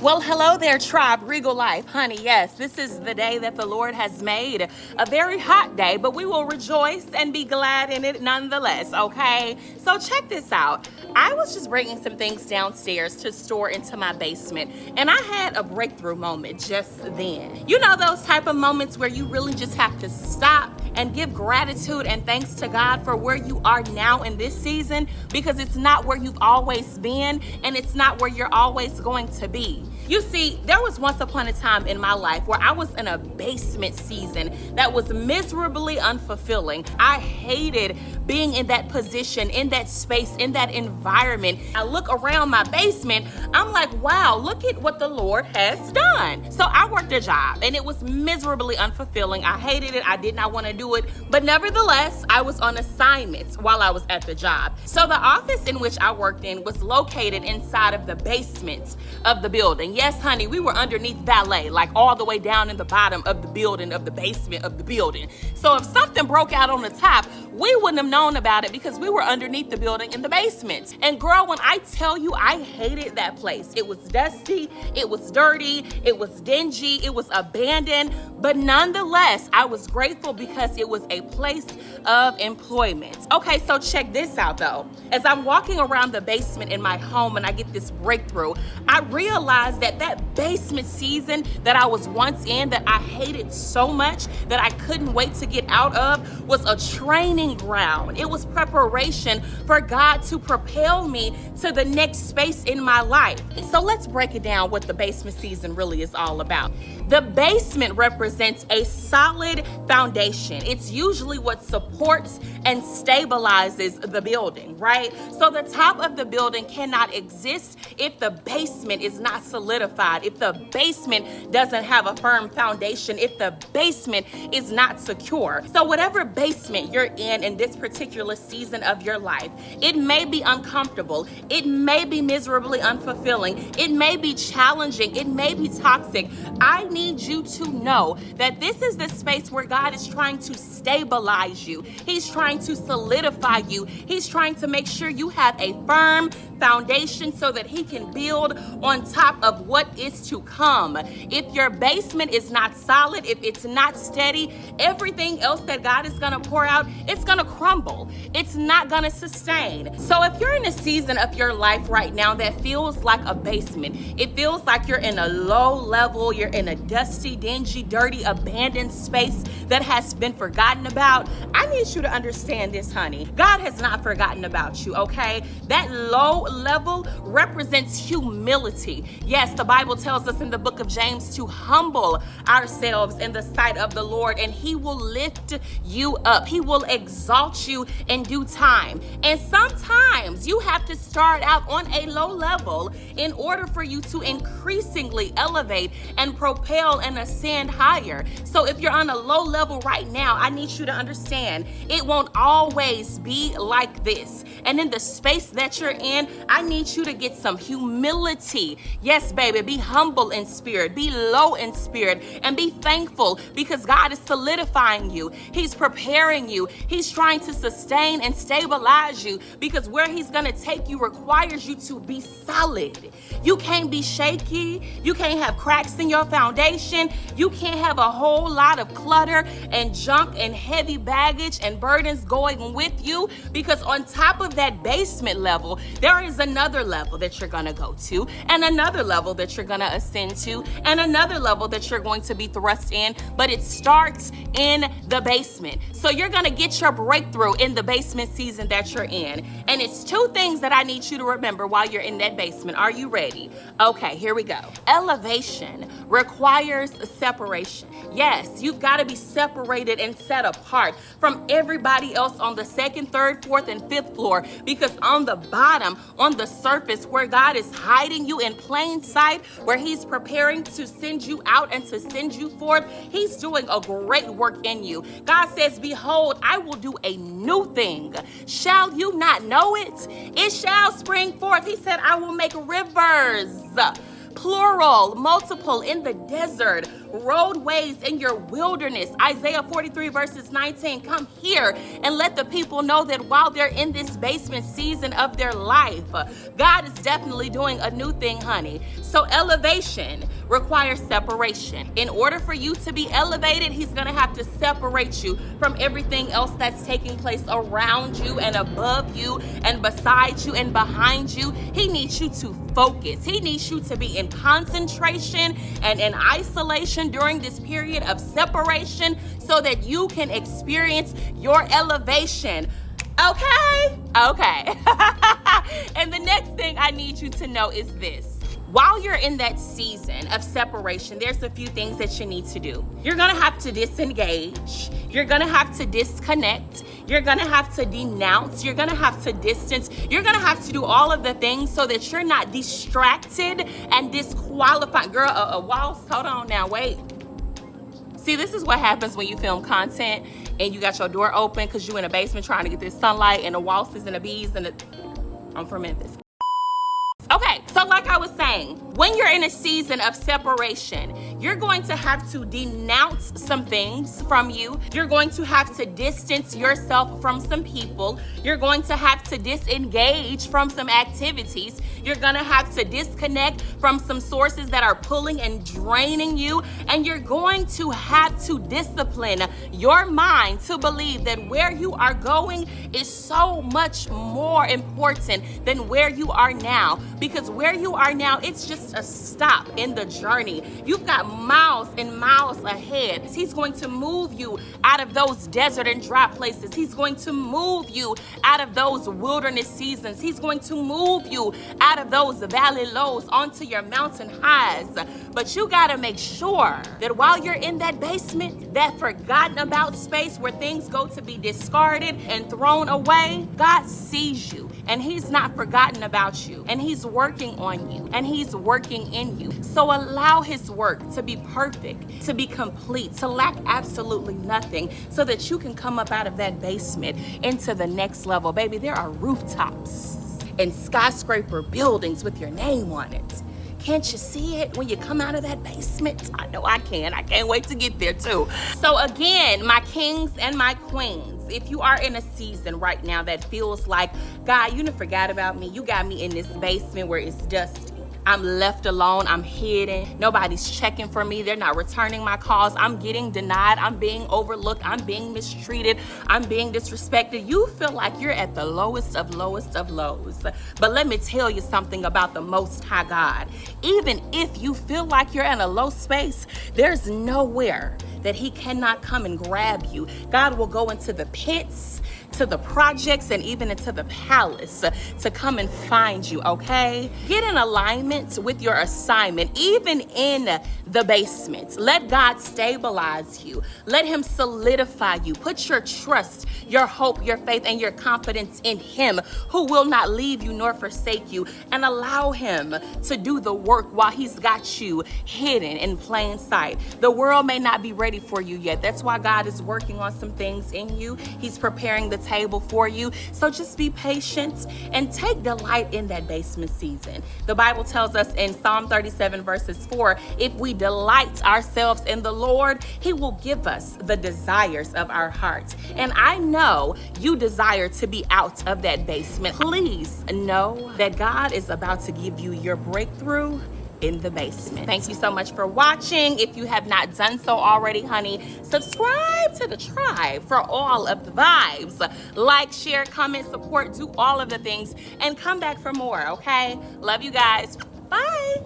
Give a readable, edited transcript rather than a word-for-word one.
Well, hello there, tribe, Regal Life. Honey, yes, this is the day that the Lord has made. A very hot day, but we will rejoice and be glad in it nonetheless, okay? So check this out. I was just bringing some things downstairs to store into my basement, and I had a breakthrough moment just then. You know those type of moments where you really just have to stop and give gratitude and thanks to God for where you are now in this season, because it's not where you've always been and it's not where you're always going to be. You see, there was once upon a time in my life where I was in a basement season that was miserably unfulfilling. I hated being in that position, in that space, in that environment. I look around my basement, I'm like, wow, look at what the Lord has done. So I worked a job and it was miserably unfulfilling. I hated it. I did not want to do it. But nevertheless, I was on assignments while I was at the job. So the office in which I worked in was located inside of the basement of the building. Yes, honey, we were underneath valet, like all the way down in the bottom of the building, of the basement of the building. So if something broke out on the top, we wouldn't have known about it because we were underneath the building in the basement. And girl, when I tell you, I hated that place. It was dusty, it was dirty, it was dingy, it was abandoned. But nonetheless, I was grateful because it was a place of employment. Okay, so check this out though. As I'm walking around the basement in my home and I get this breakthrough, I realized that basement season that I was once in, that I hated so much that I couldn't wait to get out of, was a training ground. It was preparation for God to propel me to the next space in my life. So let's break it down what the basement season really is all about. The basement represents a solid foundation. It's usually what supports and stabilizes the building, right? So the top of the building cannot exist if the basement is not solidified, if the basement doesn't have a firm foundation, if the basement is not secure. So whatever basement you're in this particular season of your life, it may be uncomfortable, it may be miserably unfulfilling, it may be challenging, it may be toxic. I need you to know that this is the space where God is trying to stabilize you. He's trying to solidify you. He's trying to make sure you have a firm foundation so that he can build on top of what is to come. If your basement is not solid, if it's not steady, everything else that God is going to pour out, it's going to crumble. It's not going to sustain. So if you're in a season of your life right now that feels like a basement, it feels like you're in a low level, you're in a dusty, dingy, dirty, abandoned space that has been forgotten about, I need you to understand this, honey. God has not forgotten about you, okay? That low level represents humility. Yes, the Bible tells us in the book of James to humble ourselves in the sight of the Lord, and he will lift you up. He will exalt you in due time. And sometimes you have to start out on a low level in order for you to increasingly elevate and propel and ascend higher. So if you're on a low level right now, I need you to understand it won't always be like this. And in the space that you're in, I need you to get some humility. Yes, baby, be humble in spirit, be low in spirit, and be thankful because God is solidifying you. He's preparing you. He's trying to sustain and stabilize you because where he's going to take you requires you to be solid. You can't be shaky. You can't have cracks in your foundation. You can't have a whole lot of clutter and junk and heavy baggage and burdens going with you, because on top of that basement level, there is another level that you're going to go to, and another level that you're going to ascend to, and another level that you're going to be thrust in, but it starts in the basement. So you're going to get your breakthrough in the basement season that you're in. And it's two things that I need you to remember while you're in that basement. Are you ready? Okay, here we go. Elevation requires separation. Yes, you've got to be separated and set apart from everybody else on the second, third, fourth, and fifth floor, because on the bottom, on the surface, where God is hiding you in plain sight, where he's preparing to send you out and to send you forth, he's doing a great work in you. God says, behold, I will do a new thing. Shall you not know it? It shall spring forth. He said, I will make rivers plural, multiple, in the desert, roadways in your wilderness. Isaiah 43 verses 19, come here and let the people know that while they're in this basement season of their life, God is definitely doing a new thing, honey. So elevation requires separation. In order for you to be elevated, he's gonna have to separate you from everything else that's taking place around you and above you and beside you and behind you. He needs you to focus. He needs you to be in concentration and in isolation during this period of separation so that you can experience your elevation. Okay? Okay. And the next thing I need you to know is this. While you're in that season of separation, there's a few things that you need to do. You're gonna have to disengage. You're gonna have to disconnect. You're gonna have to denounce. You're gonna have to distance. You're gonna have to do all of the things so that you're not distracted and disqualified. Girl, walls, hold on now, wait. See, this is what happens when you film content and you got your door open because you're in a basement trying to get this sunlight and the waltzes and the bees and the... I'm from Memphis. Okay, so like I was saying, when you're in a season of separation, you're going to have to denounce some things from you. You're going to have to distance yourself from some people. You're going to have to disengage from some activities. You're gonna have to disconnect from some sources that are pulling and draining you. And you're going to have to discipline your mind to believe that where you are going is so much more important than where you are now. Because where you are now, it's just a stop in the journey. You've got miles and miles ahead. He's going to move you out of those desert and dry places. He's going to move you out of those wilderness seasons. He's going to move you out of those valley lows onto your mountain highs. But you gotta make sure that while you're in that basement, that forgotten about space where things go to be discarded and thrown away, God sees you and he's not forgotten about you, and he's working on you and he's working in you. So allow his work to be perfect, to be complete, to lack absolutely nothing, so that you can come up out of that basement into the next level. Baby, there are rooftops and skyscraper buildings with your name on it. Can't you see it when you come out of that basement? I know I can. I can't wait to get there too. So again, my kings and my queens, if you are in a season right now that feels like, God, you done forgot about me. You got me in this basement where it's dusty. I'm left alone, I'm hidden, nobody's checking for me, they're not returning my calls, I'm getting denied, I'm being overlooked, I'm being mistreated, I'm being disrespected. You feel like you're at the lowest of lows. But let me tell you something about the Most High God. Even if you feel like you're in a low space, there's nowhere that he cannot come and grab you. God will go into the pits, to the projects, and even into the palace to come and find you, okay? Get in alignment with your assignment, even in the basement. Let God stabilize you. Let him solidify you. Put your trust, your hope, your faith, and your confidence in him, who will not leave you nor forsake you, and allow him to do the work while he's got you hidden in plain sight. The world may not be ready for you yet. That's why God is working on some things in you. He's preparing the table for you. So just be patient and take delight in that basement season. The Bible tells us in Psalm 37 verses 4, if we delight ourselves in the Lord, he will give us the desires of our heart. And I know you desire to be out of that basement. Please know that God is about to give you your breakthrough in the basement. Thank you so much for watching. If you have not done so already, honey, subscribe to the tribe for all of the vibes. Like, share, comment, support, do all of the things, and come back for more, okay? Love you guys. Bye.